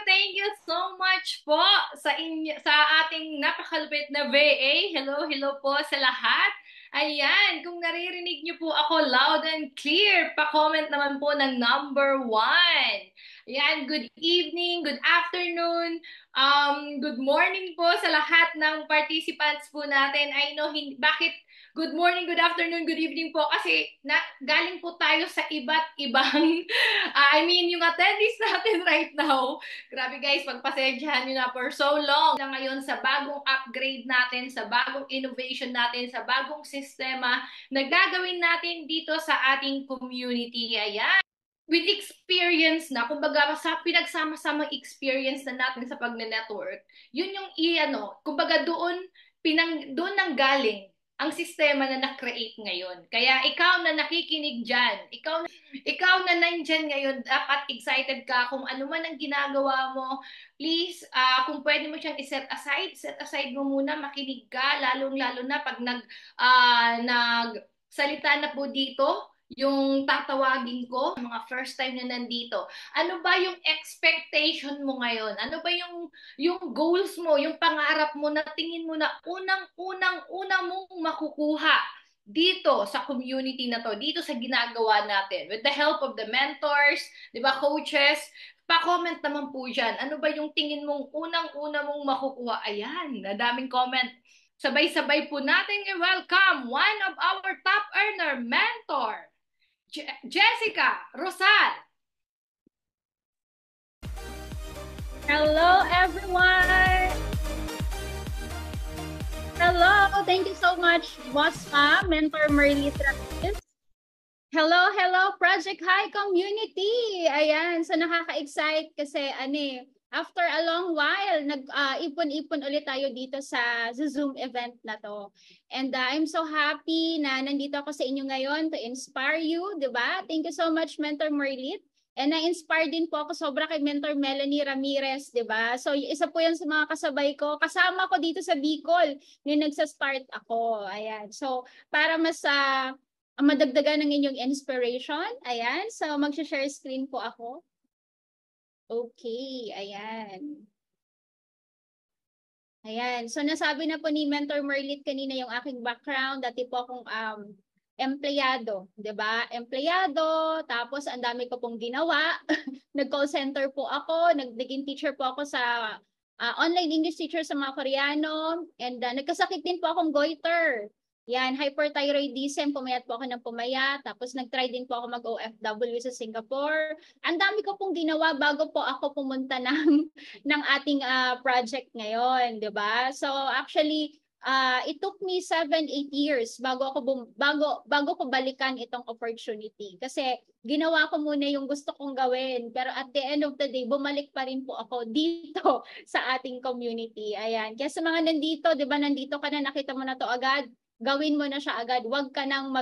thank you so much po sa ating napakalupit na VA. Hello, hello po sa lahat. Ayan, kung naririnig niyo po ako loud and clear, pa-comment naman po ng number 1. Ayan, good evening, good afternoon, good morning po sa lahat ng participants po natin. I know bakit good morning, good afternoon, good evening po kasi galing po tayo sa iba't ibang yung attendees natin right now. Grabe guys, pagpasensyahan nyo na for so long na ngayon sa bagong upgrade natin, sa bagong innovation natin, sa bagong sistema na gagawin natin dito sa ating community. Ayan. With experience na, kumbaga sa pinagsama-samang experience na natin sa pagne-network, yun yung kumbaga doon nang galing ang sistema na na-create ngayon. Kaya ikaw na nakikinig dyan, ikaw na nandyan ngayon, dapat excited ka kung ano man ang ginagawa mo. Please, kung pwede mo siyang set aside mo muna, makinig ka, lalong-lalo na pag nagsalita na po dito, yung tatawagin ko, mga first time na nandito. Ano ba yung expectation mo ngayon? Ano ba yung goals mo, yung pangarap mo na tingin mo na unang-una mong makukuha dito sa community na to, dito sa ginagawa natin, with the help of the mentors, di ba, coaches, pa-comment naman po dyan. Ano ba yung tingin mong unang-una mong makukuha? Ayan, nadaming comment. Sabay-sabay po natin i-welcome one of our top earner mentor, Jessica Rosal. Hello, everyone! Hello! Thank you so much, Boss Pa, Mentor Merly Travis. Hello, hello, Project High community! Ayan, so nakaka-excite kasi after a long while, nag-ipon-ipon ulit tayo dito sa Zoom event na to. And I'm so happy na nandito ako sa inyo ngayon to inspire you, di ba? Thank you so much, Mentor Merlit. And na-inspire din po ako sobra kay Mentor Melanie Ramirez, di ba? So isa po yan sa mga kasabay ko. Kasama ko dito sa Bicol nung nagsa-start ako. Ayan. So para mas madagdagan ng inyong inspiration, ayan. So mag-share screen po ako. Okay, ayan. Ayan. So nasabi na po ni Mentor Merlit kanina yung aking background. Dati po akong empleyado, 'di ba? Empleyado, tapos ang dami ko pong ginawa. Nag-call center po ako, naging teacher po ako sa online English teacher sa mga Koreano, and nagkasakit din po akong goiter. Yan, hyperthyroidism, pumayat po ako ng pumayat, tapos nag-try din po ako mag-OFW sa Singapore. Ang dami ko pong ginawa bago po ako pumunta ng ating project ngayon, 'di ba? So actually, it took me 7-8 years bago ko balikan itong opportunity. Kasi ginawa ko muna yung gusto kong gawin, pero at the end of the day, bumalik pa rin po ako dito sa ating community. Ayan. Kaya sa mga nandito, 'di ba, nandito ka na, nakita mo na to agad, gawin mo na siya agad. Huwag ka nang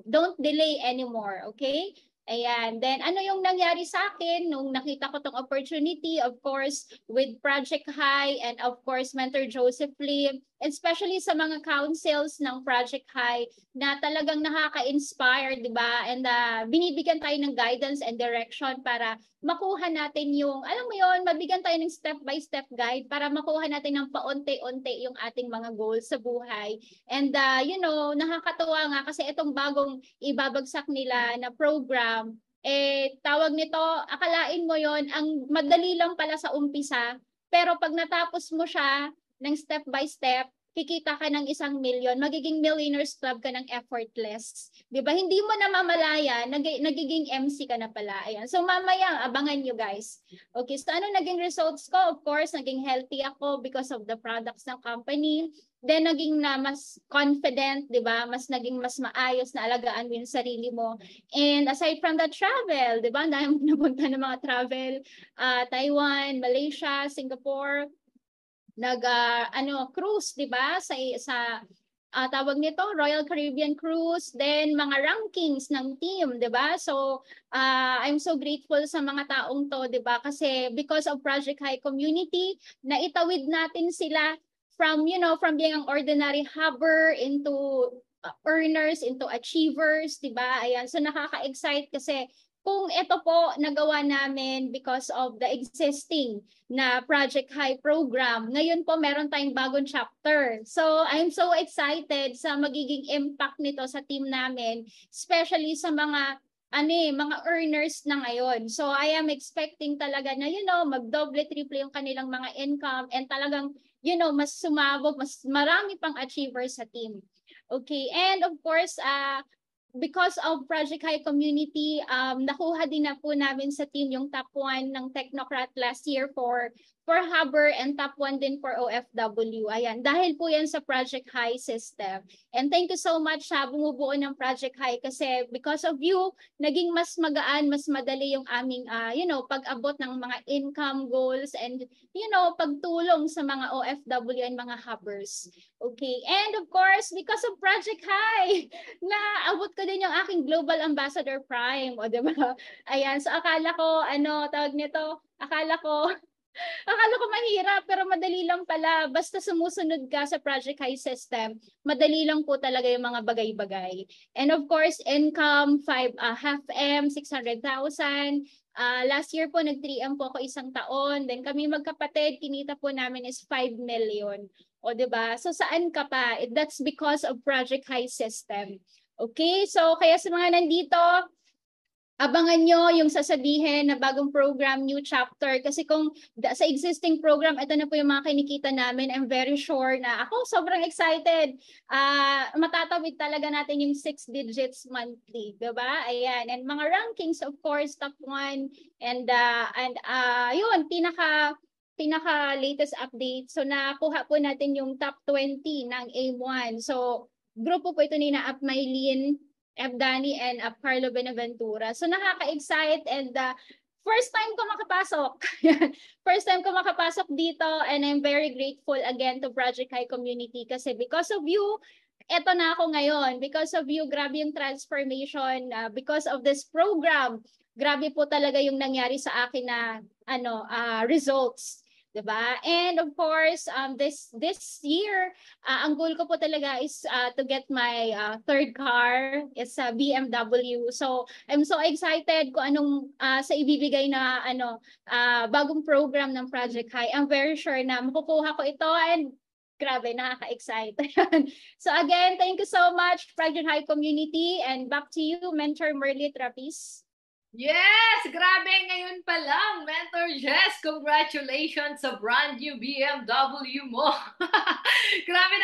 don't delay anymore, okay? Ayan. Then, ano yung nangyari sa akin nung nakita ko tong opportunity, of course, with Project High and of course, Mentor Joseph Lim, especially sa mga councils ng Project High na talagang nakaka-inspire, di ba? And binibigyan tayo ng guidance and direction para makuha natin yung, alam mo yon, mabigyan tayo ng step-by-step guide para makuha natin ng paunti-unti yung ating mga goals sa buhay. And nakakatuwa nga kasi itong bagong ibabagsak nila na program, tawag nito, akalain mo yon, ang madali lang pala sa umpisa, pero pag natapos mo siya ng step by step, kikita ka ng 1 million, magiging millionaires club ka ng effortless. Di ba? Hindi mo na mamalaya, nagiging MC ka na pala. Ayan. So mamaya, abangan nyo guys. Okay, so ano naging results ko? Of course, naging healthy ako because of the products ng company. Then naging na mas confident, 'di ba? Naging mas maayos na alagaan mo yung sarili mo. And aside from the travel, 'di ba? Dahil napunta ng mga travel, Taiwan, Malaysia, Singapore, cruise, 'di ba? Sa tawag nito, Royal Caribbean Cruise, then mga rankings ng team, 'di ba? So, I'm so grateful sa mga taong 'to, 'di ba? Kasi because of Project High Community, naitawid natin sila from being an ordinary hubber into earners, into achievers, 'di ba? Ayan, so nakaka-excite kasi kung ito po nagawa namin because of the existing na Project High program, ngayon po meron tayong bagong chapter. So I'm so excited sa magiging impact nito sa team namin, especially sa mga mga earners na ngayon. So I am expecting talaga na magdoble triple yung kanilang mga income and talagang mas sumabog, mas marami pang achievers sa team. Okay, and of course, because of Project High Community, nakuha din na po namin sa team yung top 1 ng Technocrat last year for Hubber and top 1 din for OFW. Ayan, dahil po yan sa Project High system. And thank you so much sa bumubuo ng Project High kasi because of you, naging mas magaan, mas madali yung aming, pag-abot ng mga income goals and, pagtulong sa mga OFW and mga Hubbers. Okay, and of course, because of Project High, naabot ko din yung aking Global Ambassador Prime, o diba? Ayan, so akala ko, tawag nito, akala ko mahirap, pero madali lang pala. Basta sumusunod ka sa Project High system, madali lang po talaga yung mga bagay-bagay. And of course, income, half M, 600,000. Last year po, nag-3M po ako isang taon. Then kami magkapatid, kinita po namin is 5 million. O diba? So saan ka pa? That's because of Project High system. Okay? So kaya sa mga nandito, abangan nyo yung sasabihin na bagong program, new chapter. Kasi kung sa existing program, ito na po yung mga kinikita namin. I'm very sure na ako sobrang excited. Matatawid talaga natin yung 6 digits monthly. Diba? Ayan. And mga rankings, of course, top 1. And yun, pinaka latest update. So nakuha po natin yung top 20 ng A1. So grupo po ito ni na Apmaylin, F. Dani, and Carlo Benaventura. So nakaka-excite and first time ko makapasok. First time ko makapasok dito and I'm very grateful again to Project High Community kasi because of you, eto na ako ngayon. Because of you, grabe yung transformation. Because of this program, grabe po talaga yung nangyari sa akin na results. Diba? And of course, this year, ang goal ko po talaga is to get my third car. It's a BMW. So, I'm so excited kung anong sa ibibigay na bagong program ng Project High. I'm very sure na makukuha ko ito and grabe, nakaka-excite. So again, thank you so much, Project High Community. And back to you, Mentor Merly Trapis. Yes! Grabe! Ngayon pa lang, Mentor Jess, congratulations sa brand new BMW mo. Grabe,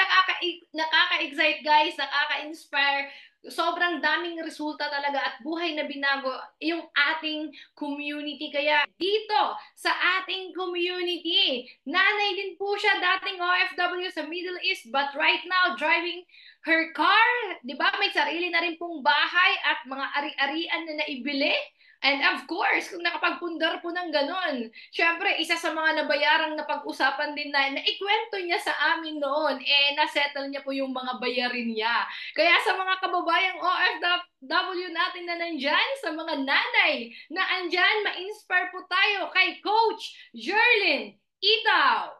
nakaka-excite guys, nakaka-inspire. Sobrang daming resulta talaga at buhay na binago yung ating community. Kaya dito sa ating community, nanay din po siya, dating OFW sa Middle East, but right now driving her car. Di ba? May sarili na rin pong bahay at mga ari-arian na naibili. And of course, kung nakapagpundar po ng ganon, syempre, isa sa mga nabayarang napag-usapan din na ikwento niya sa amin noon, nasettle niya po yung mga bayarin niya. Kaya sa mga kababayang OFW natin na nandyan, sa mga nanay na andyan, ma-inspire po tayo kay Coach Jerlyn Itaw.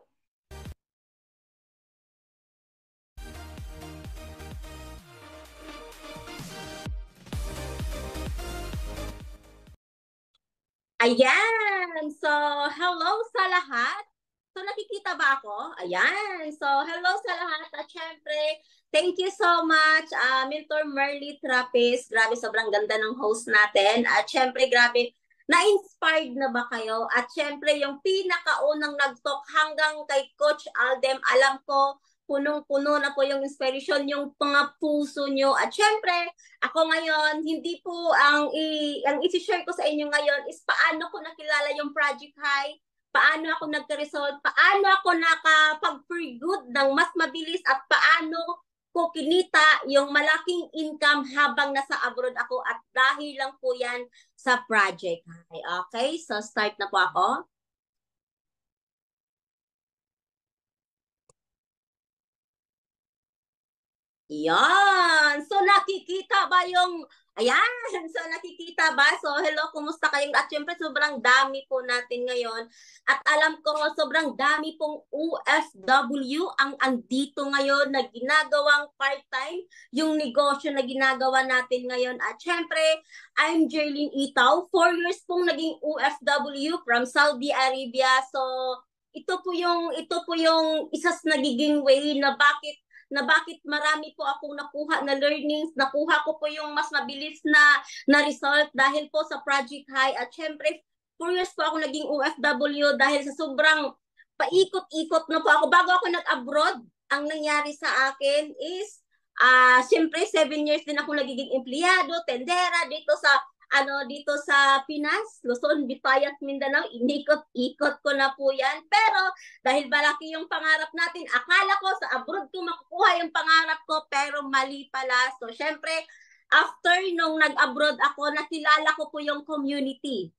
Ayan! So, hello sa lahat. So, nakikita ba ako? Ayan! So, hello sa lahat. At syempre, thank you so much, Mentor Merly Trapis. Grabe, sobrang ganda ng host natin. At syempre, grabe, na-inspired na ba kayo? At syempre, yung pinakaunang nag-talk hanggang kay Coach Aldem, alam ko, punong-puno na po yung inspiration, yung mga puso nyo. At syempre, ako ngayon, hindi po ang isi-share ko sa inyo ngayon is paano ko nakilala yung Project High, paano ako nagka-result, paano ako nakapag-free good ng mas mabilis at paano ko kinita yung malaking income habang nasa abroad ako at dahil lang po yan sa Project High. Okay, so start na po ako. Yan. So nakikita ba yung Ayan, so nakikita ba? So hello, kumusta kayong? At syempre sobrang dami po natin ngayon. At alam ko sobrang dami pong OFW ang andito ngayon na ginagawang part-time yung negosyo na ginagawa natin ngayon. At syempre, I'm Jerlyn Itaw. 4 years pong naging OFW from Saudi Arabia. So ito po yung isa sa nagiging way na bakit marami po akong nakuha na learnings, nakuha ko po yung mas mabilis na result dahil po sa Project High. At syempre, 4 years po ako naging OFW dahil sa sobrang paikot-ikot na po ako. Bago ako nag-abroad, ang nangyari sa akin is, syempre 7 years din ako nagiging empleyado, tendera dito sa Pinas, Luzon, Visayas, Mindanao, inikot-ikot ko na po yan. Pero dahil malaki yung pangarap natin, akala ko sa abroad ko makukuha yung pangarap ko, pero mali pala. So syempre, after nung nag-abroad ako, nakilala ko po yung community.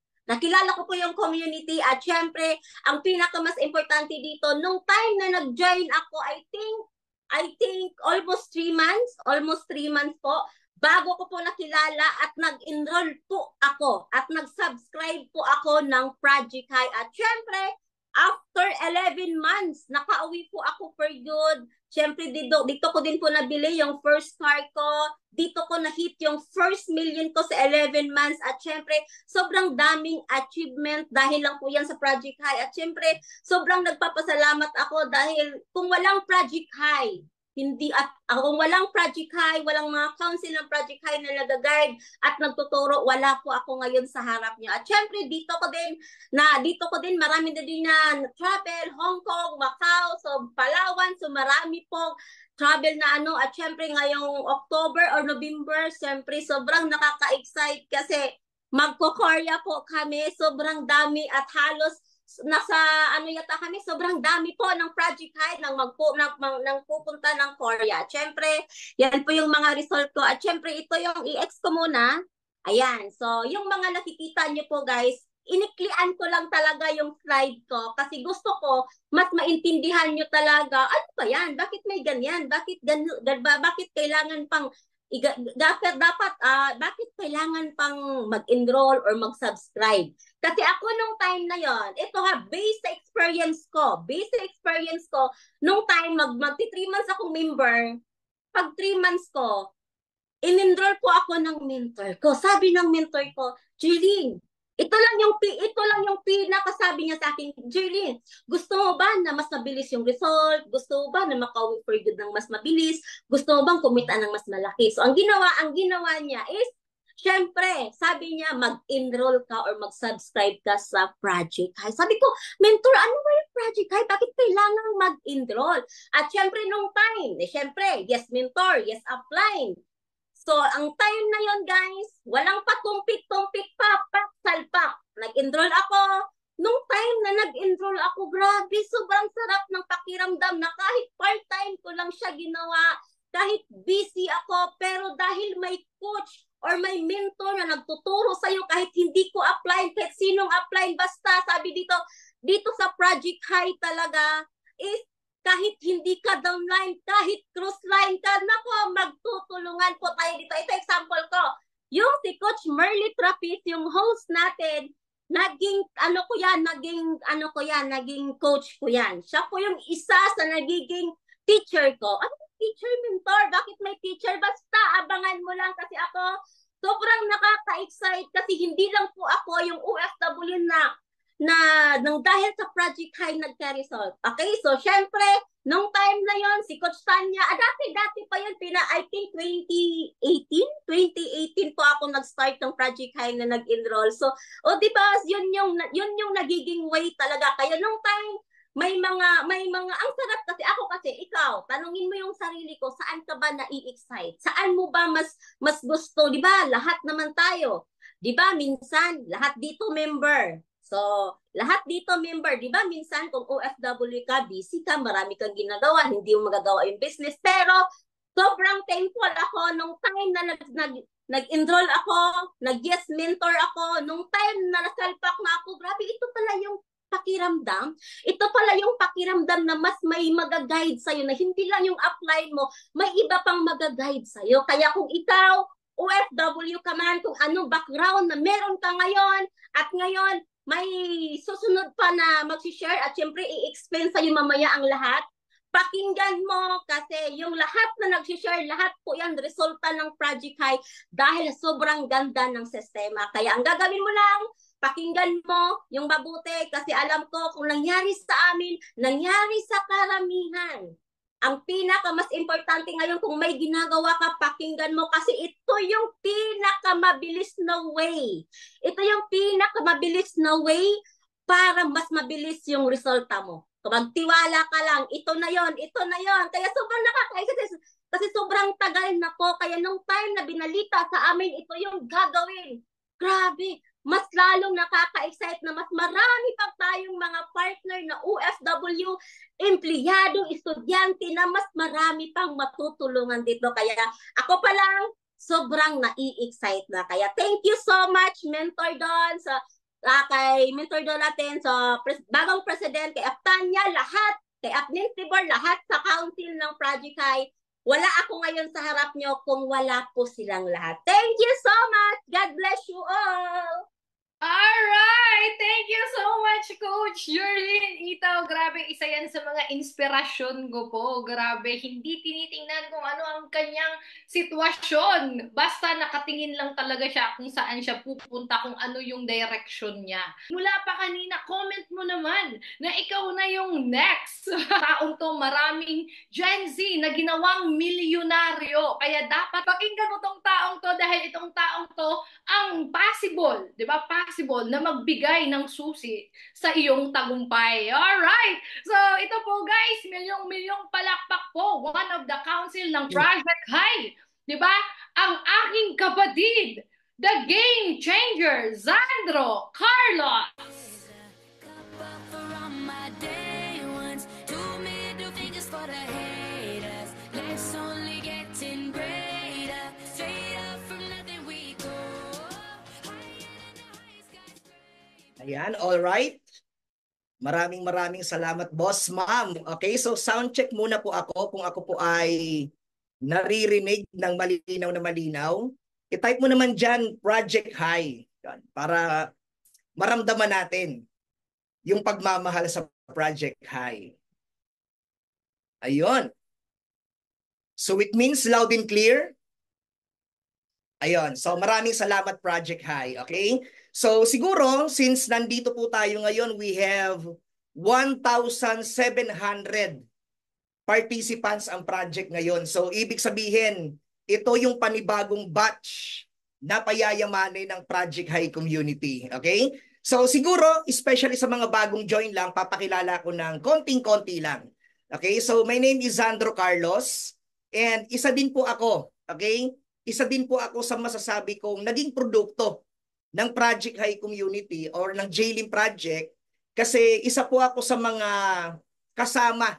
At syempre, ang pinaka-mas importante dito, nung time na nag-join ako, I think almost 3 months po, bago ko po nakilala at nag-enroll po ako at nag-subscribe po ako ng Project High. At syempre, after 11 months, nakauwi po ako for good. Syempre, dito ko din po nabili yung first car ko. Dito ko na-hit yung first million ko sa 11 months. At syempre, sobrang daming achievement dahil lang po yan sa Project High. At syempre, sobrang nagpapasalamat ako dahil kung walang Project High, kung walang Project High, walang mga council ng Project High na nag-guide at nagtuturo, wala po ako ngayon sa harap niyo. At syempre, dito ko din marami na din na travel, Hong Kong, Macau, so Palawan, so marami po travel na at syempre ngayong October or November, syempre sobrang nakaka-excite kasi magko-Korea po kami, sobrang dami at halos nasa yata kami, sobrang dami po ng Project High nang pupunta ng Korea. Syempre, yan po yung mga result ko. At syempre, ito yung i-ex ko muna. Ayan. So, yung mga nakikita nyo po guys, iniklian ko lang talaga yung slide ko kasi gusto ko mas maintindihan nyo talaga, ano ba yan? Bakit may ganyan? Bakit kailangan pang bakit kailangan pang mag-enroll or mag-subscribe? Kasi ako nung time na yon, ito based sa experience ko, nung time magti 3 months akong member, pag 3 months ko, in-enroll po ako ng mentor ko. Sabi ng mentor ko, Jeline, ito lang yung pinakasabi niya sa akin, Jerlyn, gusto mo ba na mas mabilis yung result? Gusto mo ba na makauwi for good ng mas mabilis? Gusto mo bang kumita ng mas malaki? So ang ginawa niya is, syempre, sabi niya, mag-enroll ka or mag-subscribe ka sa Project High. Sabi ko, mentor, ano ba yung Project High? Bakit kailangan mag-enroll? At syempre, nung time, syempre, yes, mentor, yes, apply. So, ang time na yon guys, walang patumpik-tumpik salpak. Nag-enroll ako. Nung time na nag-enroll ako, grabe, sobrang sarap ng pakiramdam na kahit part-time ko lang siya ginawa, kahit busy ako, pero dahil may coach or may mentor na nagtuturo sa'yo, kahit hindi ko apply, kahit sinong apply, basta sabi dito sa Project High talaga, is kahit hindi ka downline, kahit cruise line ka, nako, magtutulungan po tayo dito. Ito example ko. Yung si Coach Merly Trapis, yung host natin, naging coach ko yan. Siya po yung isa sa nagiging teacher ko. Ano teacher, mentor? Bakit may teacher? Basta abangan mo lang kasi ako sobrang nakaka-excite kasi hindi lang po ako yung OFW nang dahil sa Project High nagka-result. Okay, so syempre, nung time na yon si Coach Tanya, dati pa yun, I think 2018 po ako nag-start ng Project High na nag-enroll. So, diba, yun yung nagiging way talaga. Kaya nung time, may mga, ang sarap kasi ikaw, tanungin mo yung sarili ko, saan ka ba nai-excite? Saan mo ba mas gusto? Diba, lahat naman tayo. Diba, minsan, lahat dito member. So, lahat dito member, di ba? Minsan kung OFW ka, busy ka, marami kang ginagawa, hindi mo magagawa yung business. Pero, sobrang thankful ako nung time na nag-enroll ako, nag-yes mentor ako, nung time na nasalpak na ako, grabe, ito pala yung pakiramdam. Ito pala yung pakiramdam na mas may mag-guide sa'yo, na hindi lang yung apply mo, may iba pang mag-guide sa'yo. Kaya kung ikaw, OFW ka man, kung anong background na meron ka ngayon, at ngayon, may susunod pa na mag-share at syempre i-explain sa'yo mamaya ang lahat. Pakinggan mo kasi yung lahat na nag-share, lahat po yan resulta ng Project High dahil sobrang ganda ng sistema. Kaya ang gagawin mo lang, pakinggan mo yung mabuti kasi alam ko kung nangyari sa amin, nangyari sa karamihan. Ang pinaka mas importante ngayon kung may ginagawa ka, pakinggan mo kasi ito yung pinakamabilis na way. Ito yung pinakamabilis na way para mas mabilis yung resulta mo. Kung magtiwala ka lang, ito na yon, ito na yon. Kaya sobrang nakaka-excite kasi sobrang tagal na po. Kaya nung time na binalita sa amin, ito yung gagawin. Grabe, mas lalong nakaka-excite na mas marami pa tayong mga partner na OFW, empleyadong, estudyante na mas marami pang matutulungan dito. Kaya ako pa lang, sobrang nai-excite na. Kaya thank you so much, Mentor Don, sa kay Mentor Don natin, sa bagong president, kay Aptanya, lahat, kay Apnin Tibor, lahat sa council ng Project High. Wala ako ngayon sa harap nyo kung wala po silang lahat. Thank you so much. God bless you all. Alright! Thank you so much, Coach Jerlyn Itaw. Grabe, isa yan sa mga inspirasyon ko po. Grabe, hindi tinitingnan kung ano ang kanyang sitwasyon. Basta nakatingin lang talaga siya kung saan siya pupunta, kung ano yung direction niya. Mula pa kanina, comment mo naman na ikaw na yung next. Taong to, maraming Gen Z na ginawang milyonaryo. Kaya dapat pakinggan mo tong taong to dahil itong taong to ang possible, di ba? Possible na magbigay ng susi sa iyong tagumpay. Alright! So, ito po guys, milyong-milyong palakpak po. One of the council ng Project High. Di ba? Ang aking kapatid, the game changer, Zandro Carlos. Ayan, all right. Maraming salamat, boss, ma'am. Okay, so sound check muna po ako kung ako po ay naririnig ng malinaw na malinaw. I-type mo naman dyan, Project High, para maramdaman natin yung pagmamahal sa Project High. Ayun. So it means loud and clear. Ayun. So maraming salamat, Project High. Okay? So siguro, since nandito po tayo ngayon, we have 1,700 participants ang project ngayon. So ibig sabihin, ito yung panibagong batch na payayamanin ng Project High Community. Okay? So siguro, especially sa mga bagong join lang, papakilala ko ng konting-konti lang. Okay? So my name is Zandro Carlos and isa din po ako. Okay? Isa din po ako sa masasabi kong naging produkto ng Project High Community or ng JLIM Project kasi isa po ako sa mga kasama,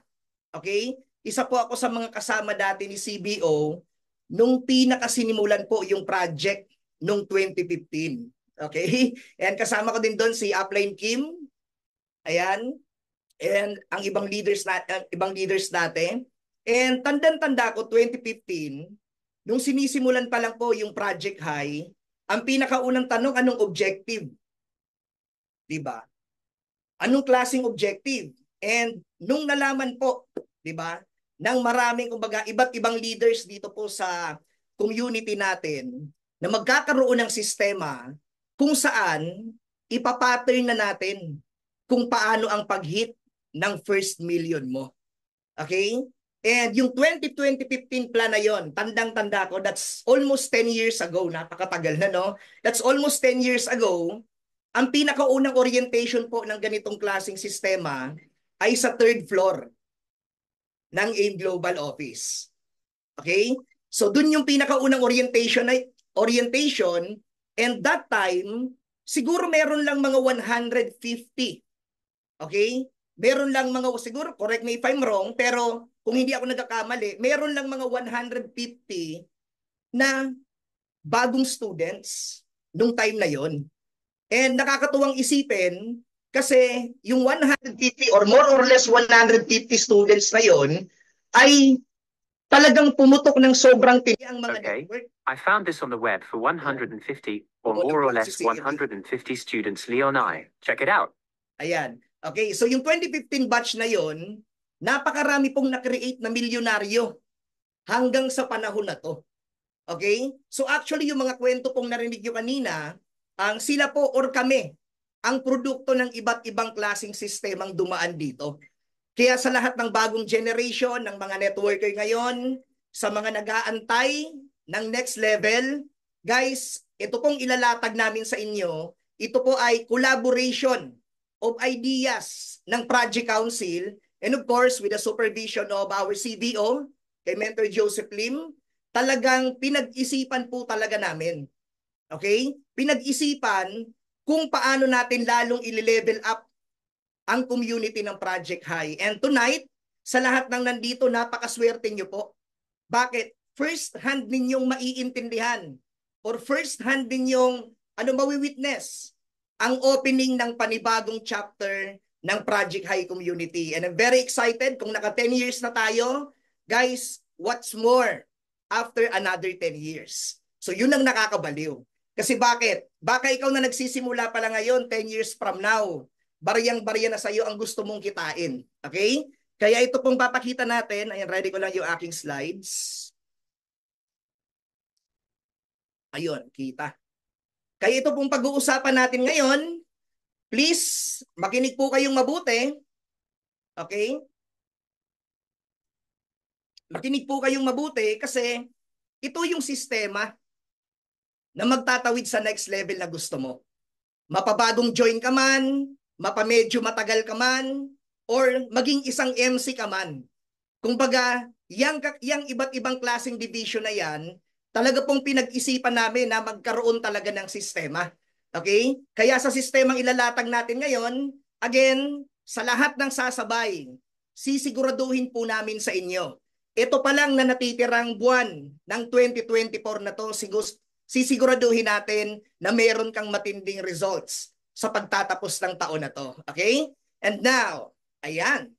okay? Isa po ako sa mga kasama dati ni CBO nung pinakasinimulan po yung project nung 2015, okay? And kasama ko din doon si Upline Kim, ayan, and ang ibang leaders natin. And tandang-tanda ko 2015, nung sinisimulan pa lang po yung Project High, ang pinakaunang tanong, anong objective? Diba? Anong klaseng objective? And nung nalaman po, diba, ng maraming, kumbaga, iba't ibang leaders dito po sa community natin na magkakaroon ng sistema kung saan ipapattern na natin kung paano ang pag-hit ng first million mo. Okay? And yung 2015 plan na yon, tandang-tanda ko, that's almost 10 years ago, napakatagal na, no? That's almost 10 years ago. Ang pinakaunang orientation po ng ganitong klaseng sistema ay sa 3rd floor ng AIM Global Office. Okay? So dun yung pinakaunang orientation, and that time, siguro meron lang mga 150. Okay? Meron lang mga, siguro, correct me if I'm wrong, pero kung hindi ako nagkakamali, meron lang mga 150 na bagong students nung time na yon. And nakakatuwang isipin kasi yung 150 or more or less 150 students na yon ay talagang pumutok ng sobrang tindi ang mga network. I found this on the web for 150 or more or less 150 students, Leon I. Check it out. Ayan. Okay, so yung 2015 batch na yon, napakarami pong na-create na milyonaryo hanggang sa panahon na to. Okay? So actually yung mga kwento pong narinig nyo kanina, ang sila po or kami, ang produkto ng iba't ibang klaseng sistemang dumaan dito. Kaya sa lahat ng bagong generation ng mga networker ngayon, sa mga nag-aantay ng next level, guys, ito pong ilalatag namin sa inyo, ito po ay collaboration of ideas ng Project Council and of course with the supervision of our CDO, kay Mentor Joseph Lim, talagang pinag-isipan po talaga namin. Okay? Pinag-isipan kung paano natin lalong i-level up ang community ng Project High. And tonight, sa lahat ng nandito, napakaswerte nyo po. Bakit? First hand ninyong maiintindihan or first hand ninyong mawi-witness ang opening ng panibagong chapter ng Project High Community. And I'm very excited kung naka 10 years na tayo. Guys, what's more after another 10 years? So yun ang nakakabaliw. Kasi bakit? Baka ikaw na nagsisimula pa lang ngayon, 10 years from now, bariyang-bariya na sa'yo ang gusto mong kitain. Okay? Kaya ito pong papakita natin. Ayan, ready ko lang yung aking slides. Ayun, kita. Kaya ito pong pag-uusapan natin ngayon, please, makinig po kayong mabuti. Okay? Makinig po kayong mabuti kasi ito yung sistema na magtatawid sa next level na gusto mo. Mapabagong join ka man, mapamedyo matagal ka man, or maging isang MC ka man. Kumbaga, yang iba't ibang klaseng division na yan, talaga pong pinag-isipan namin na magkaroon talaga ng sistema. Okay? Kaya sa sistemang ilalatag natin ngayon, again, sa lahat ng sasabay, sisiguraduhin po namin sa inyo. Ito pa lang na natitirang buwan ng 2024 na to, sisiguraduhin natin na meron kang matinding results sa pagtatapos ng taon na to. Okay? And now, ayan.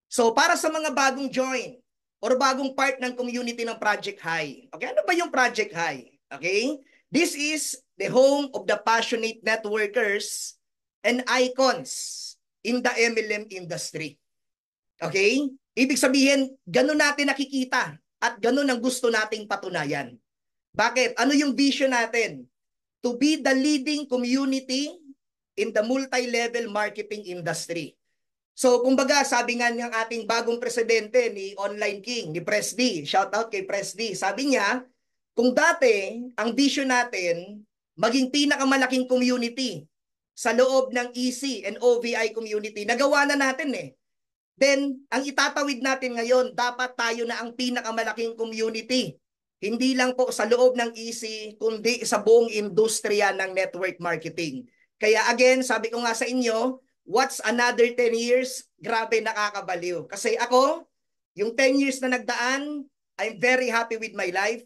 So para sa mga bagong join or bagong part ng community ng Project High. Okay, ano ba yung Project High? Okay? This is the home of the passionate networkers and icons in the MLM industry. Okay? Ibig sabihin, ganun natin nakikita at ganun ang gusto nating patunayan. Bakit? Ano yung vision natin? To be the leading community in the multi-level marketing industry. So, kumbaga, sabi nga ng ating bagong presidente ni Online King, ni Press D, shout out kay Press D, sabi niya, kung dati, ang vision natin, maging pinakamalaking community sa loob ng EC and OVI community, nagawa na natin eh. Then, ang itatawid natin ngayon, dapat tayo na ang pinakamalaking community. Hindi lang po sa loob ng EC, kundi sa buong industriya ng network marketing. Kaya again, sabi ko nga sa inyo, what's another 10 years? Grabe, nakakabaliw. Kasi ako, yung 10 years na nagdaan, I'm very happy with my life.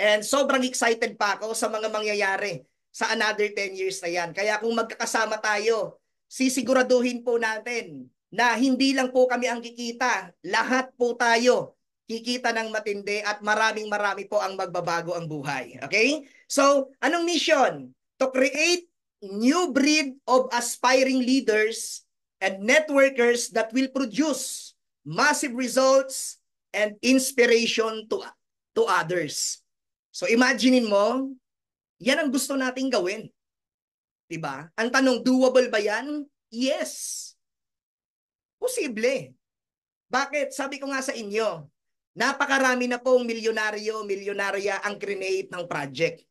And sobrang excited pa ako sa mga mangyayari sa another 10 years na yan. Kaya kung magkakasama tayo, sisiguraduhin po natin na hindi lang po kami ang kikita, lahat po tayo kikita ng matindi at maraming po ang magbabago ang buhay. Okay? So, anong mission? To create new breed of aspiring leaders and networkers that will produce massive results and inspiration to others. So, imaginein mo, yan ang gusto nating gawin. Diba? Ang tanong, doable ba yan? Yes. Posible. Bakit? Sabi ko nga sa inyo, napakarami na pong milyonarya ang create ng project.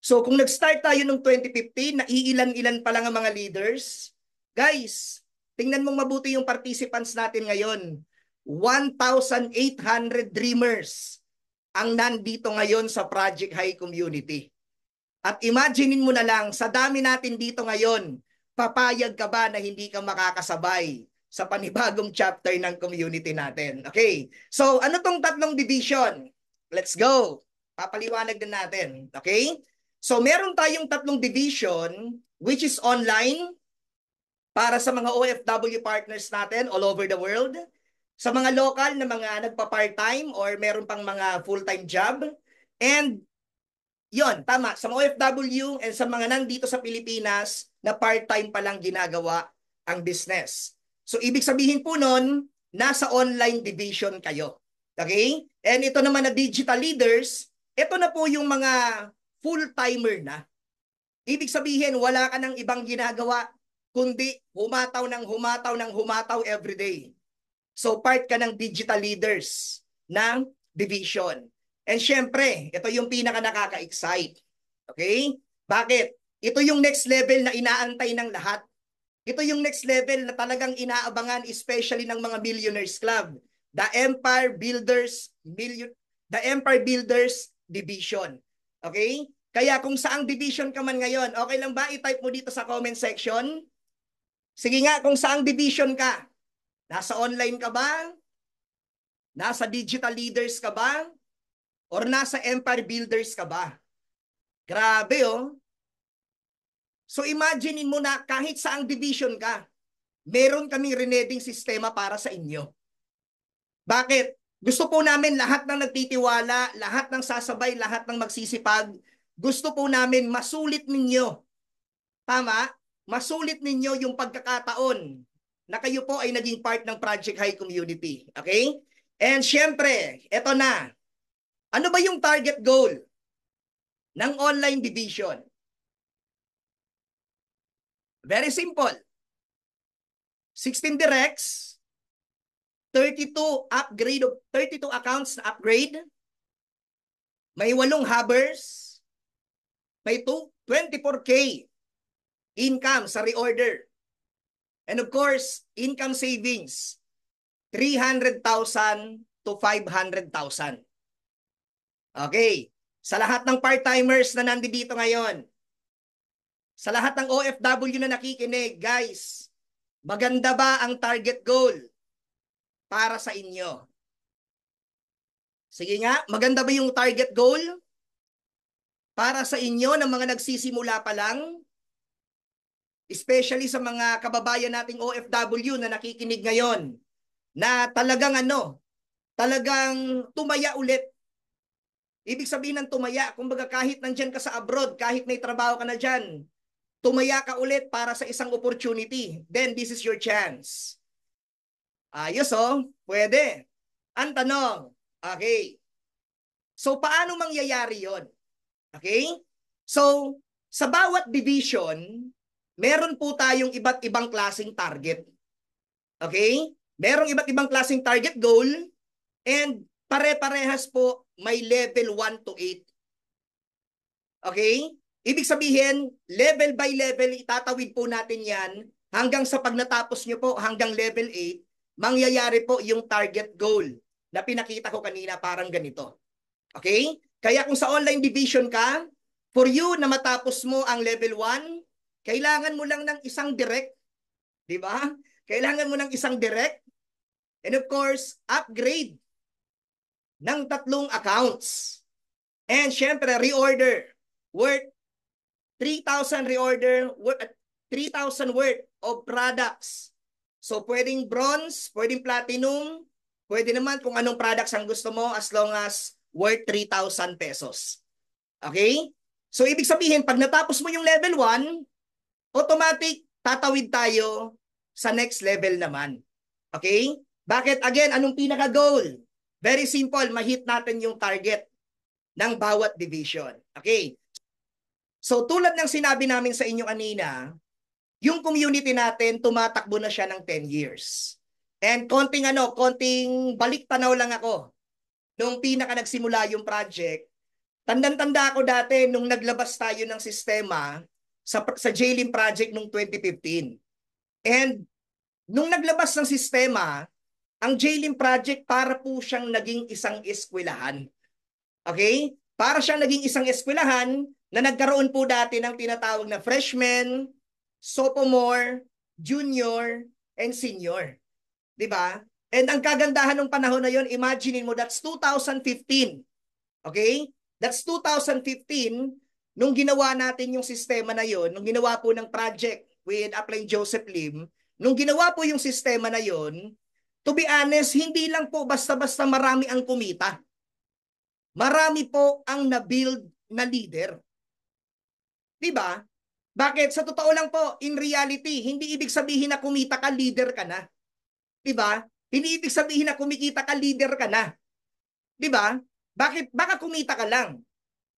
So kung nag-start tayo noong 2015, naiilan-ilan pa lang ang mga leaders. Guys, tingnan mong mabuti yung participants natin ngayon. 1,800 dreamers ang nandito ngayon sa Project High Community. At imaginein mo na lang, sa dami natin dito ngayon, papayag ka ba na hindi ka makakasabay sa panibagong chapter ng community natin? Okay. So, ano tong tatlong division? Let's go. Papaliwanag din natin. Okay? So, meron tayong tatlong division which is online para sa mga OFW partners natin all over the world. Sa mga local na mga nagpa-part-time or meron pang mga full-time job. And yon, tama. Sa mga OFW and sa mga nandito sa Pilipinas na part-time pa lang ginagawa ang business. So, ibig sabihin po nun, nasa online division kayo. Okay? And ito naman na digital leaders, ito na po yung mga full-timer na. Ibig sabihin, wala ka ng ibang ginagawa, kundi humataw ng humataw ng humataw everyday. So, part ka ng digital leaders ng division. And syempre, ito yung pinaka nakaka-excite. Okay? Bakit? Ito yung next level na inaantay ng lahat. Ito yung next level na talagang inaabangan, especially ng mga Millionaires Club. The Empire Builders Division. Okay? Kaya kung saang division ka man ngayon, okay lang ba i-type mo dito sa comment section? Sige nga, kung saang division ka? Nasa online ka ba? Nasa digital leaders ka ba? Or nasa empire builders ka ba? Grabe oh. So imaginein mo na kahit saang division ka, meron kaming reneding sistema para sa inyo. Bakit? Gusto po namin lahat ng nagtitiwala, lahat ng sasabay, lahat ng magsisipag, gusto po namin masulit ninyo. Tama? Masulit ninyo yung pagkakataon na kayo po ay naging part ng Project High Community. Okay? And syempre, eto na. Ano ba yung target goal ng online division? Very simple. 16 directs, 32 accounts na upgrade, may 8 hubbers, may 24K income sa reorder. And of course, income savings, 300,000 to 500,000. Okay. Sa lahat ng part-timers na nandito ngayon, sa lahat ng OFW na nakikinig, guys, maganda ba ang target goal para sa inyo? Sige nga, maganda ba yung target goal para sa inyo ng mga nagsisimula pa lang? Especially sa mga kababayan nating OFW na nakikinig ngayon, na talagang talagang tumaya ulit. Ibig sabihin ng tumaya, kumbaga kahit nandyan ka sa abroad, kahit may trabaho ka na dyan, tumaya ka ulit para sa isang opportunity. Then this is your chance. Ayos oh, pwede. Ang tanong, okay. So paano mangyayari yon? Okay? So, sa bawat division, meron po tayong iba't ibang klaseng target. Okay? Merong iba't ibang klaseng target goal and pare-parehas po may level 1 to 8. Okay? Ibig sabihin, level by level, itatawid po natin yan hanggang sa pag natapos nyo po hanggang level 8, mangyayari po yung target goal na pinakita ko kanina parang ganito. Okay? Kaya kung sa online division ka, for you na matapos mo ang level 1, kailangan mo lang ng isang direct. Di ba? Kailangan mo ng isang direct. And of course, upgrade ng 3 accounts. And syempre, reorder. Worth 3,000 reorder, 3,000 worth of products. So, pwedeng bronze, pwedeng platinum, pwede naman kung anong products ang gusto mo as long as worth 3,000 pesos. Okay? So, ibig sabihin, pag natapos mo yung level 1, automatic, tatawid tayo sa next level naman. Okay? Bakit? Again, anong pinaka-goal? Very simple, ma-hit natin yung target ng bawat division. Okay? So tulad ng sinabi namin sa inyo kanina, yung community natin tumatakbo na siya ng 10 years. And konting balik tanaw lang ako. Nung pinaka nagsimula yung project, tandang-tanda ako dati nung naglabas tayo ng sistema sa JLIM project nung 2015. And nung naglabas ng sistema, ang JLIM project para po siyang naging isang eskwelahan. Okay? Para siyang naging isang eskwelahan na nagkaroon po dati ng tinatawag na freshman, sophomore, junior, and senior. Diba? And ang kagandahan ng panahon na yon, imaginein mo, that's 2015. Okay? That's 2015, nung ginawa natin yung sistema na yon, nung ginawa po ng project with Applying Joseph Lim, nung ginawa po yung sistema na yon, to be honest, hindi lang po basta-basta marami ang kumita. Marami po ang na-build na leader. Diba? Bakit? Sa totoo lang po, in reality, hindi ibig sabihin na kumita ka, leader ka na. Diba? Hindi ibig sabihin na kumikita ka, leader ka na. Diba? Bakit? Baka kumita ka lang.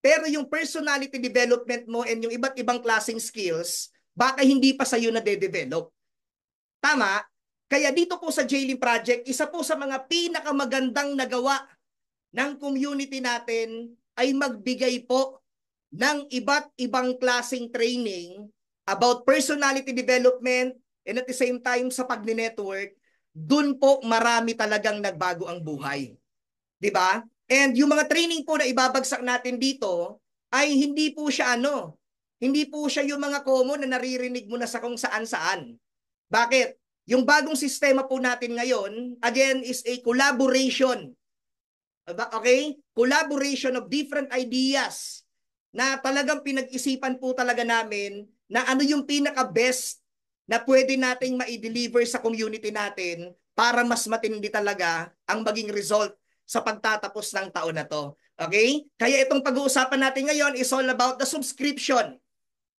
Pero yung personality development mo and yung iba't ibang klaseng skills, baka hindi pa sa'yo na-develop. Tama? Kaya dito po sa Jailing Project, isa po sa mga pinakamagandang nagawa ng community natin ay magbigay po ng iba't ibang klaseng training about personality development and at the same time sa pag-network, dun po marami talagang nagbago ang buhay. Diba? And yung mga training po na ibabagsak natin dito ay hindi po siya hindi po siya yung mga common na naririnig mo na sa kung saan-saan. Bakit? Yung bagong sistema po natin ngayon, again, is a collaboration. Okay? Collaboration of different ideas na talagang pinag-isipan po talaga namin na ano yung pinaka-best na pwede nating ma-deliver sa community natin para mas matindi talaga ang maging result sa pagtatapos ng taon na to. Okay? Kaya itong pag-uusapan natin ngayon is all about the subscription.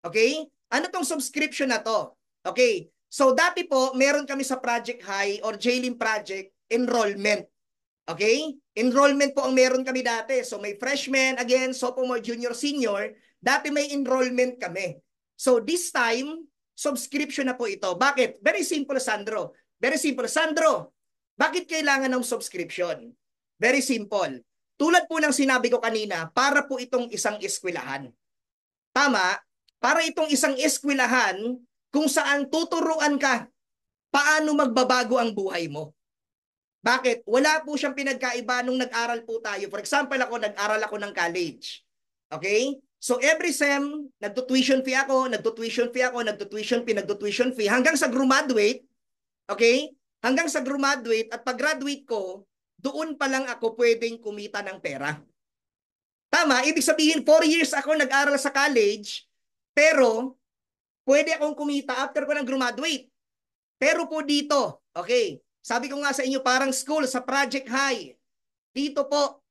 Okay? Ano tong subscription na to? Okay. So dati po, meron kami sa Project High or Jailing Project, enrollment. Okay? Enrollment po ang meron kami dati. So may freshman, again, sophomore, junior, senior. Dati may enrollment kami. So this time, subscription na po ito. Bakit? Very simple, Sandro. Very simple. Sandro, bakit kailangan ng subscription? Very simple. Tulad po ng sinabi ko kanina, para po itong isang eskwelahan. Tama? Para itong isang eskwelahan kung saan tuturuan ka paano magbabago ang buhay mo. Bakit? Wala po siyang pinagkaiba nung nag-aral po tayo. For example, nag-aral ako ng college. Okay? So every sem, nagtutuition fee ako, nagtutuition fee, hanggang sa graduate. Okay? Hanggang sa graduate at pag-graduate ko, doon pa lang ako pwedeng kumita ng pera. Tama? Ibig sabihin, 4 years ako nag-aral sa college, pero pwede akong kumita after ko ng graduate. Pero po dito, okay, sabi ko nga sa inyo, parang school sa Project High. Dito po,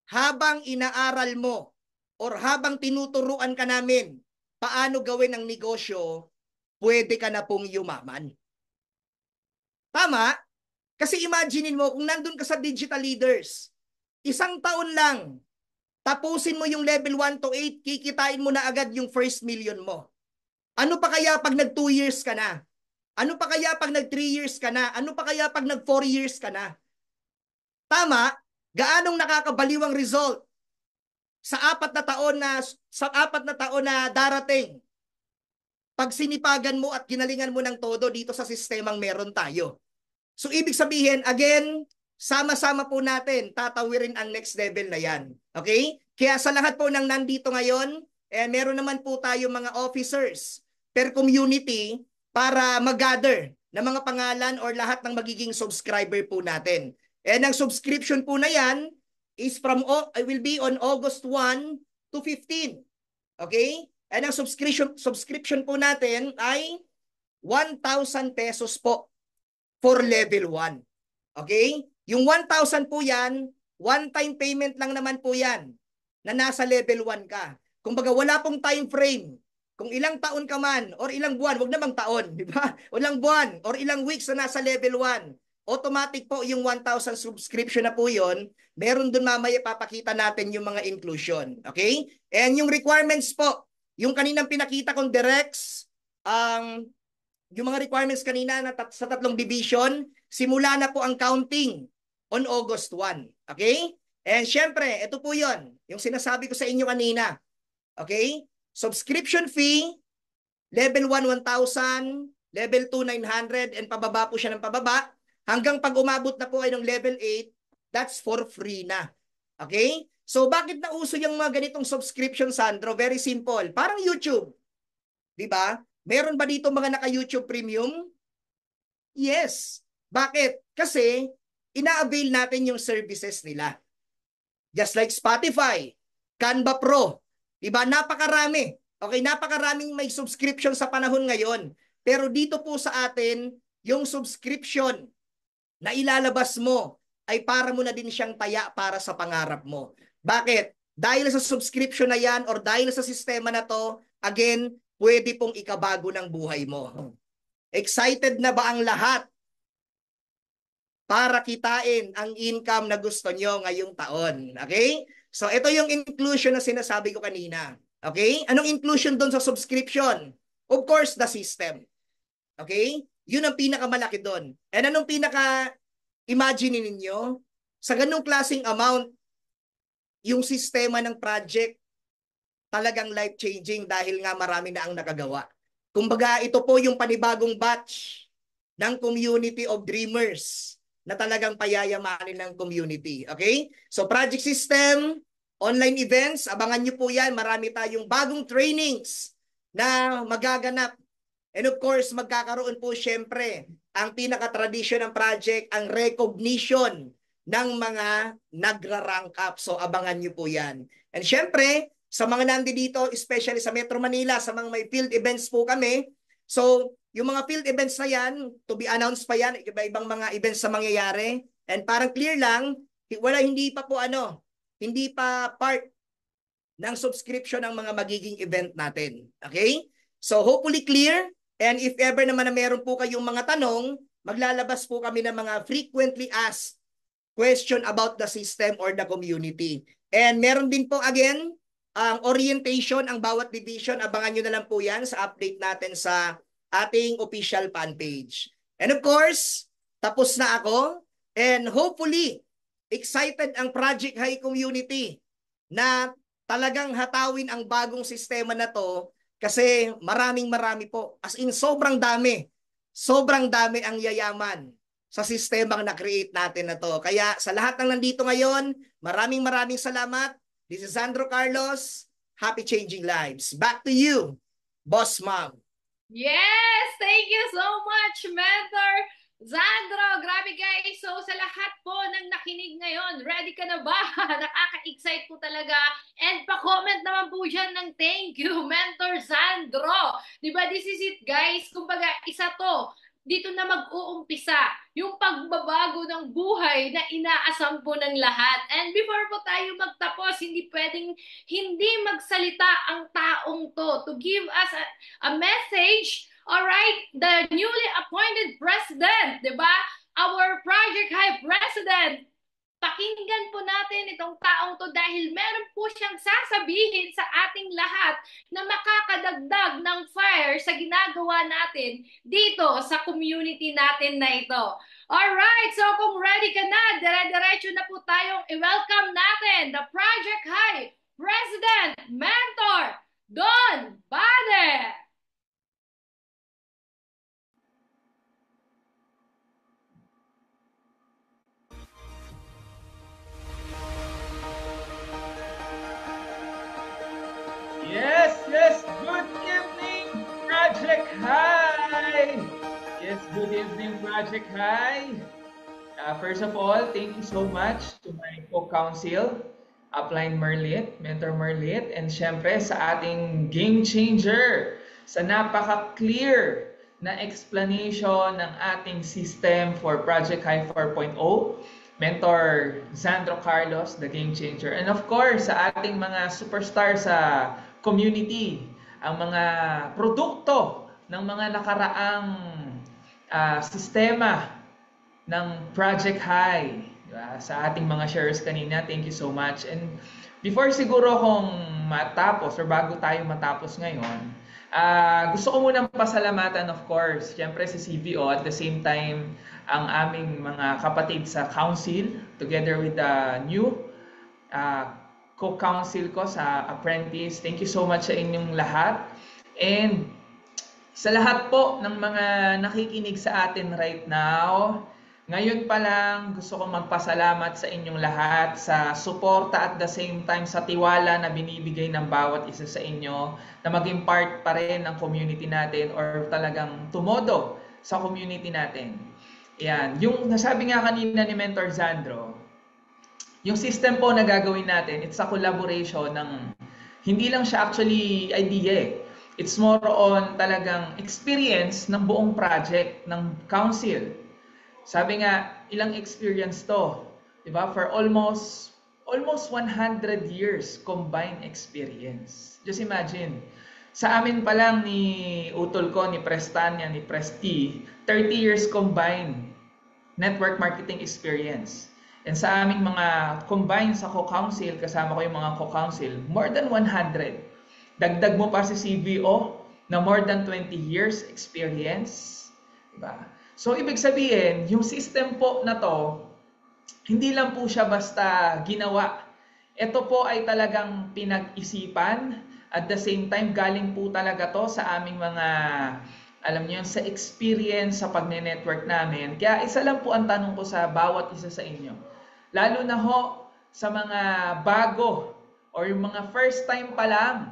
habang inaaral mo or habang tinuturuan ka namin paano gawin ang negosyo, pwede ka na pong yumaman. Tama? Kasi imaginein mo, kung nandun ka sa digital leaders, 1 taon lang, tapusin mo yung level 1 to 8, kikitain mo na agad yung first million mo. Ano pa kaya pag nag 2 years ka na? Ano pa kaya pag nag 3 years ka na? Ano pa kaya pag nag 4 years ka na? Tama? Gaanong nakakabaliw ang result sa 4 na taon na darating pag sinipagan mo at ginalingan mo ng todo dito sa sistemang meron tayo. So ibig sabihin, again, sama-sama po natin tatawirin ang next level na yan. Okay? Kaya sa lahat po ng nandito ngayon, meron naman po tayo mga officers per community para mag-gather ng mga pangalan or lahat ng magiging subscriber po natin. And ang subscription po na yan is will be on August 1 to 15. Okay? And ang subscription po natin ay 1,000 pesos po for level 1. Okay? Yung 1,000 po yan, one-time payment lang naman po yan na nasa level 1 ka. Kumbaga wala pong time frame. Kung ilang taon ka man or ilang buwan, wag namang taon, di ba? Ilang buwan or ilang weeks na nasa level 1, automatic po yung 1,000 subscription na po yun. Meron dun mamaya papakita natin yung mga inclusion. Okay? And yung requirements po, yung kaninang pinakita kong directs, yung mga requirements kanina sa 3 division, simula na po ang counting on August 1. Okay? And syempre, ito po yon, yung sinasabi ko sa inyo kanina. Okay? Subscription fee, level 1, 1,000, level 2, 900, and pababa po siya ng pababa. Hanggang pag umabot na po ay ng level 8, that's for free na. Okay? So, bakit nauso yung mga ganitong subscription, Sandro? Very simple. Parang YouTube. Diba? Meron ba dito mga naka-YouTube Premium? Yes. Bakit? Kasi ina-avail natin yung services nila. Just like Spotify, Canva Pro. Diba? Napakarami. Okay, napakaraming may subscription sa panahon ngayon. Pero dito po sa atin, yung subscription na ilalabas mo ay para mo na din siyang taya para sa pangarap mo. Bakit? dahil sa subscription na yan or dahil sa sistema na to, again, pwede pong ikabago ng buhay mo. Excited na ba ang lahat para kitain ang income na gusto nyo ngayong taon? Okay? So ito yung inclusion na sinasabi ko kanina. Okay? Anong inclusion doon sa subscription? Of course, the system. Okay? Yun ang pinakamalaki doon. And anong pinaka-imagine ninyo? Sa ganung klaseng amount, yung sistema ng project talagang life-changing dahil nga marami na ang nakagawa. Kumbaga, ito po yung panibagong batch ng community of dreamers na talagang payayamanin ng community. Okay? So, project system, online events, abangan nyo po yan. Marami tayong bagong trainings na magaganap. And of course, magkakaroon po syempre ang pinaka-tradition ng project, ang recognition ng mga nagra-rank up. So, abangan nyo po yan. And syempre, sa mga nandito, especially sa Metro Manila, sa mga may field events po kami. So, yung mga field events na yan, to be announced pa yan, iba-ibang mga events na mangyayari. And parang clear lang, hindi pa part ng subscription ng mga magiging event natin. Okay? So, hopefully clear. And if ever naman na meron po kayong mga tanong, maglalabas po kami ng mga frequently asked question about the system or the community. And meron din po again, ang orientation, ang bawat division, abangan nyo na lang po yan sa update natin sa ating official fan page. And of course, tapos na ako. And hopefully, excited ang Project High community na talagang hatawin ang bagong sistema na to kasi marami po. As in, sobrang dami ang yayaman sa sistemang na-create natin na to. Kaya sa lahat ng nandito ngayon, maraming salamat. This is Sandro Carlos. Happy changing lives. Back to you, Boss Mom. Yes! Thank you so much, Mentor Sandro. Grabe guys. So sa lahat po ng nakinig ngayon, ready ka na ba? Nakaka-excite po talaga. And pa-comment naman po dyan ng thank you, Mentor Sandro. Diba, this is it guys. Kumbaga, isa to. Dito na mag-uumpisa yung pagbabago ng buhay na inaasam po ng lahat. And before po tayo magtapos, hindi pwedeng hindi magsalita ang taong to give us a message. Alright, the newly appointed president, diba? Our Project High president. Pakinggan po natin itong taong to dahil meron po siyang sasabihin sa ating lahat na makakadagdag ng fire sa ginagawa natin dito sa community natin na ito. Alright, so kung ready ka na, dire-diretso na po tayong i-welcome natin the Project High President Mentor Don Bade! Yes, good evening, Project High! Yes, good evening, Project High! First of all, thank you so much to my co-counsel, Upline Merlit, Mentor Merlit, and syempre sa ating game changer, sa napaka-clear na explanation ng ating system for Project High 4.0, Mentor Sandro Carlos, the game changer. And of course, sa ating mga superstar sa community, ang mga produkto ng mga nakaraang sistema ng Project High. Diba? Sa ating mga shares kanina, thank you so much. And before siguro kung matapos or bago tayo matapos ngayon, gusto ko munang pasalamatan of course, syempre si CVO, at the same time ang aming mga kapatid sa council together with the new co-counsel ko sa apprentice. Thank you so much sa inyong lahat. And sa lahat po ng mga nakikinig sa atin right now, ngayon pa lang gusto kong magpasalamat sa inyong lahat sa suporta at the same time sa tiwala na binibigay ng bawat isa sa inyo na maging part pa rin ng community natin or talagang tumodo sa community natin. Yan. Yung nasabi nga kanina ni Mentor Sandro, yung system po na gagawin natin, it's a collaboration ng, hindi lang siya actually idea. It's more on talagang experience ng buong project ng council. Sabi nga, ilang experience to, di ba? For almost almost 100 years combined experience. Just imagine, sa amin pa lang ni utol ko, ni Prestania, ni Presti, 30 years combined network marketing experience. And sa aming mga combined sa co-council, kasama ko yung mga co-council, more than 100. Dagdag mo pa si CVO na more than 20 years experience. Diba? So, ibig sabihin, yung system po na to, hindi lang po siya basta ginawa. Ito po ay talagang pinag-isipan. At the same time, galing po talaga to sa aming mga, alam niyo, sa experience sa pagne-network namin. Kaya isa lang po ang tanong ko sa bawat isa sa inyo. Lalo na ho sa mga bago or yung mga first time pa lang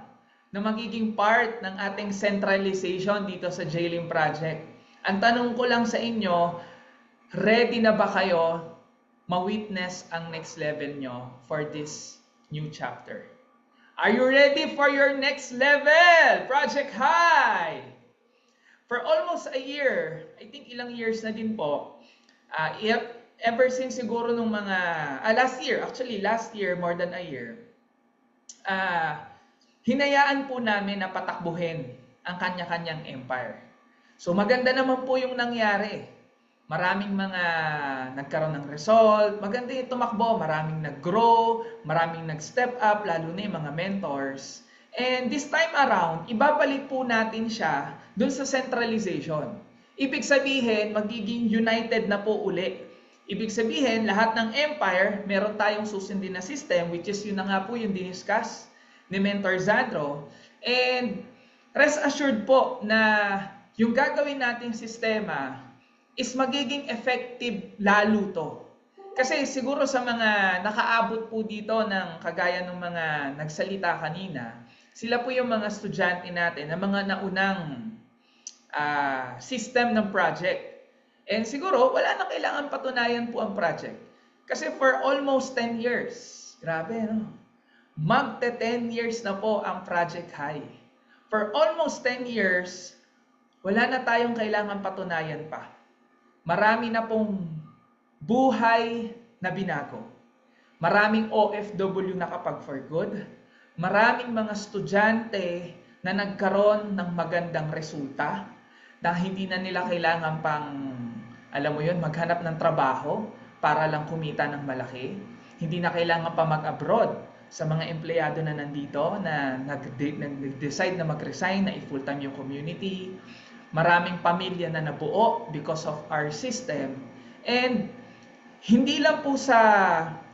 na magiging part ng ating centralization dito sa JLIM project. Ang tanong ko lang sa inyo, ready na ba kayo ma-witness ang next level nyo for this new chapter? Are you ready for your next level? Project High! For almost a year, I think ilang years na din po, ever since siguro nung mga, last year, more than a year, hinayaan po namin na patakbuhin ang kanya-kanyang empire. So maganda naman po yung nangyari. Maraming mga nagkaroon ng result, maganda yung tumakbo, maraming nag-grow, maraming nag-step up, lalo na yung mga mentors. And this time around, ibabalik po natin siya dun sa centralization. Ibig sabihin, magiging united na po uli. Ibig sabihin, lahat ng empire, meron tayong susundin na system, which is yun na nga po yung diniscuss ni Mentor Zandro. And rest assured po na yung gagawin nating sistema is magiging effective lalo to. Kasi siguro sa mga nakaabot po dito ng kagaya ng mga nagsalita kanina, sila po yung mga estudyante natin na mga naunang system ng project. And siguro wala na kailangan patunayan po ang project. Kasi for almost 10 years, grabe no? Magte 10 years na po ang Project High. For almost 10 years, wala na tayong kailangan patunayan pa. Marami na pong buhay na binago. Maraming OFW nakapag-for good. Maraming mga estudyante na nagkaroon ng magandang resulta na hindi na nila kailangan pang, alam mo yun, maghanap ng trabaho para lang kumita ng malaki. Hindi na kailangan pa mag-abroad sa mga empleyado na nandito na nag-decide na mag-resign na i-full-time yung community. Maraming pamilya na nabuo because of our system. And hindi lang po sa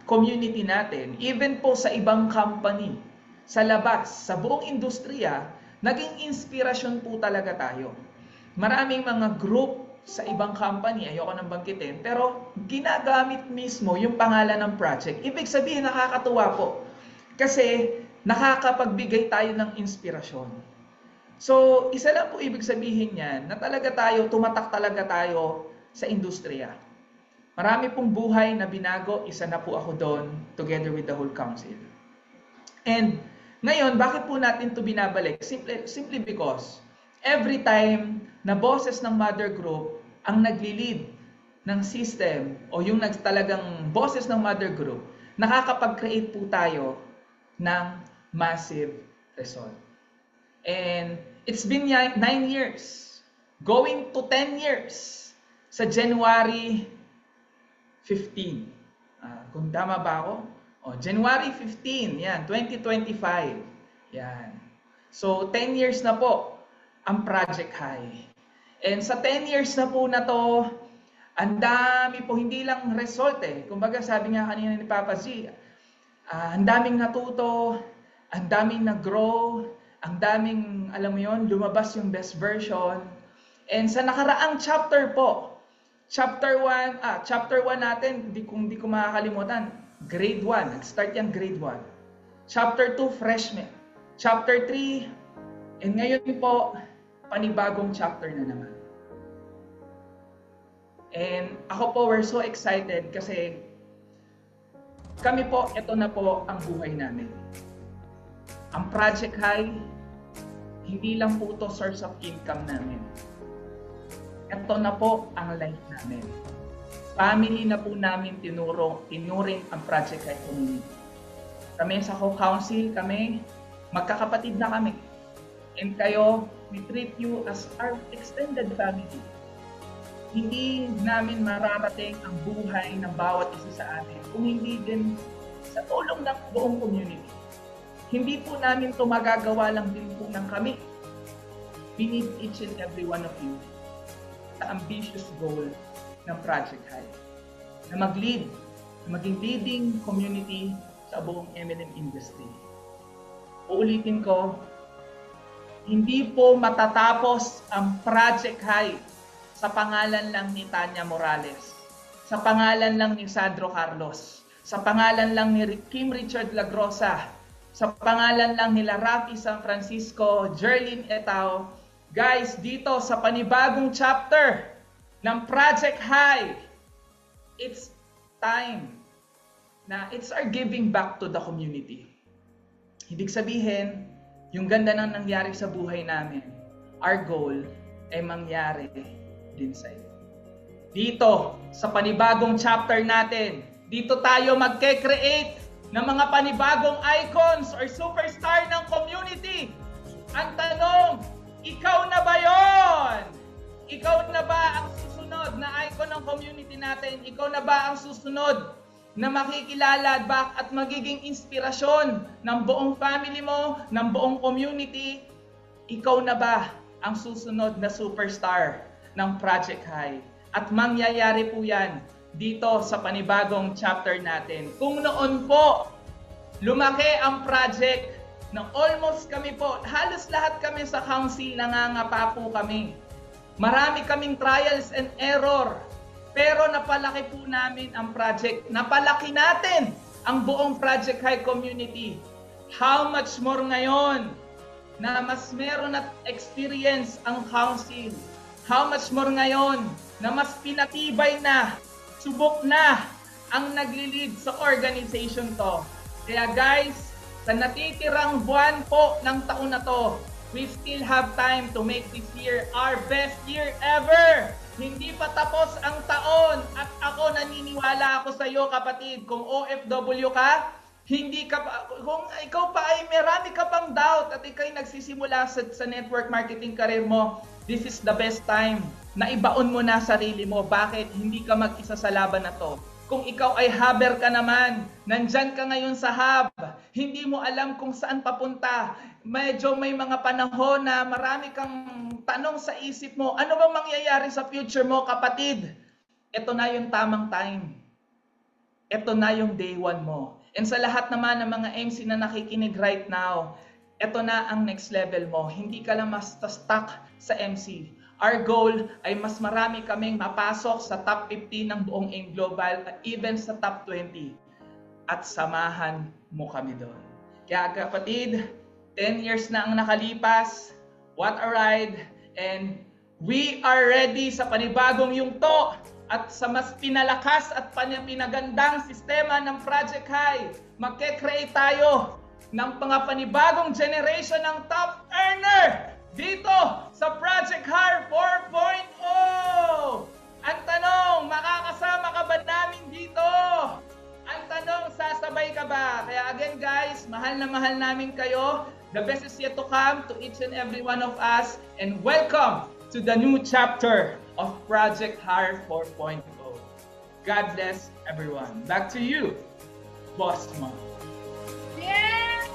community natin, even po sa ibang company, sa labas, sa buong industriya, naging inspirasyon po talaga tayo. Maraming mga group sa ibang company, ayoko nang banggitin, pero ginagamit mismo yung pangalan ng project. Ibig sabihin, nakakatuwa po. Kasi nakakapagbigay tayo ng inspirasyon. So, isa lang po ibig sabihin niyan na talaga tayo, tumatak talaga tayo sa industriya. Marami pong buhay na binago, isa na po ako doon together with the whole council. And ngayon, bakit po natin ito binabalik? Simply because every time na bosses ng mother group ang nagli-lead ng system o yung talagang bosses ng mother group, nakakapag-create po tayo ng massive result. And it's been 9 years, going to 10 years sa January 15. Kung tama ba ako? January 15, yan, 2025. Yan. So, 10 years na po ang Project High. And sa 10 years na po na to, ang dami po, hindi lang result eh. Kumbaga sabi nga kanina ni Papa G, ang daming natuto, ang daming nag-grow, ang daming, alam mo yun, lumabas yung best version. And sa nakaraang chapter po, chapter 1 natin, kung di ko makakalimutan, grade 1, nag-start yung grade 1. Chapter 2, freshman. Chapter 3, and ngayon po, panibagong chapter na naman. And ako po, we're so excited kasi kami po, ito na po ang buhay namin. Ang Project High, hindi lang po ito source of income namin. Ito na po ang life namin. Family na po namin tinuring ang Project High community. Kami sa co-council, kami, magkakapatid na kami. And kayo, we treat you as our extended family. Hindi namin mararating ang buhay ng bawat isa sa amin kung hindi din sa tulong ng buong community. Hindi po namin ito magagawa lang din po ng kami. We need each and every one of you sa ambitious goal ng Project High na mag-lead, na maging leading community sa buong M&M industry. Uulitin ko, hindi po matatapos ang Project High sa pangalan lang ni Tanya Morales, sa pangalan lang ni Sandro Carlos, sa pangalan lang ni Kim Richard Lagrosa, sa pangalan lang nila Rafi San Francisco, Jerlyn Etao. Guys, dito sa panibagong chapter ng Project High, it's time na it's our giving back to the community. Ibig sabihin, yung ganda ng nangyari sa buhay namin, our goal ay mangyari din sa iyo. Dito, sa panibagong chapter natin, dito tayo magke-create ng mga panibagong icons or superstar ng community. Ang tanong, ikaw na ba yon? Ikaw na ba ang susunod na icon ng community natin? Ikaw na ba ang susunod na makikilala at magiging inspirasyon ng buong family mo, ng buong community? Ikaw na ba ang susunod na superstar ng Project High? At mangyayari po yan dito sa panibagong chapter natin. Kung noon po, lumaki ang project ng almost kami po, halos lahat kami sa council, nangangapa po kami. Marami kaming trials and error. Pero napalaki po namin ang project. Napalaki natin ang buong Project High community. How much more ngayon na mas meron at experience ang council? How much more ngayon na mas pinatibay na, subok na ang nagli-lead sa organization to. Kaya guys, sa natitirang buwan po ng taon na to, we still have time to make this year our best year ever. Hindi pa tapos ang taon at ako naniniwala ako sa iyo kapatid, kung OFW ka, hindi ka pa, kung ikaw pa ay marami ka pang doubt at ikay nagsisimula sa network marketing career mo, this is the best time na ibaon mo na sarili mo. Bakit? Hindi ka mag-isa sa laban na to. Kung ikaw ay hubber ka naman, nandyan ka ngayon sa hub, hindi mo alam kung saan papunta, medyo may mga panahon na marami kang tanong sa isip mo, ano bang mangyayari sa future mo, kapatid? Ito na yung tamang time. Ito na yung day one mo. And sa lahat naman ng mga MC na nakikinig right now, ito na ang next level mo. Hindi ka lang mas stuck sa MC. Our goal ay mas marami kaming mapasok sa top 15 ng buong AIM Global at even sa top 20. At samahan mo kami doon. Kaya kapatid, 10 years na ang nakalipas. What a ride! And we are ready sa panibagong yugto at sa mas pinalakas at pinagandang sistema ng Project High. Magke-create tayo ng mga panibagong generation ng top earner dito sa Project High 4.0. Ang tanong, makakasama ka ba namin dito? Ang tanong, sasabay ka ba? Kaya again guys, mahal na mahal namin kayo. The best is yet to come to each and every one of us. And welcome to the new chapter of Project High 4.0. God bless everyone. Back to you, Boss Mom. Yes!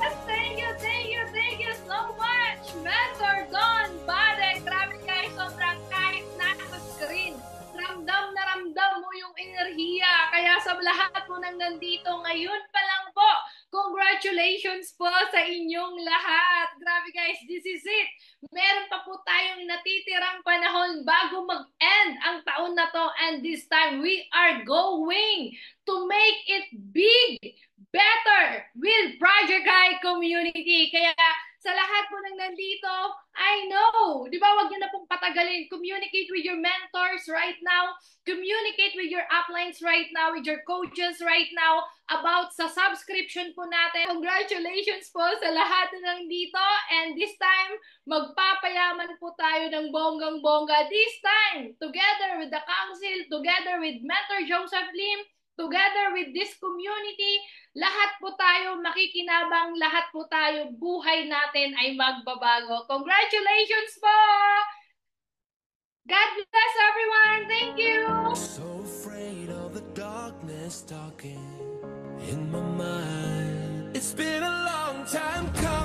Thank you so much! Mentor Don Bade, grabe guys, sobrang kahit nasa screen, ramdam na ramdam mo yung enerhiya. Kaya sa lahat po nang nandito ngayon pa lang po, congratulations po sa inyong lahat. Grabe guys, this is it. Meron pa po tayong natitirang panahon bago mag-end ang taon na to. And this time, we are going to make it big, better with Project High Community. Kaya sa lahat po nang nandito, I know, di ba, wag nyo na pong patagalin. Communicate with your mentors right now. Communicate with your uplines right now, with your coaches right now about sa subscription po natin. Congratulations po sa lahat na nandito. And this time, magpapayaman po tayo ng bonggang-bongga. This time, together with the council, together with Mentor Joseph Lim, together with this community, lahat po tayo makikinabang, lahat po tayo, buhay natin ay magbabago. Congratulations po! God bless everyone! Thank you! So afraid of the darkness talking in my mind. It's been a long time coming.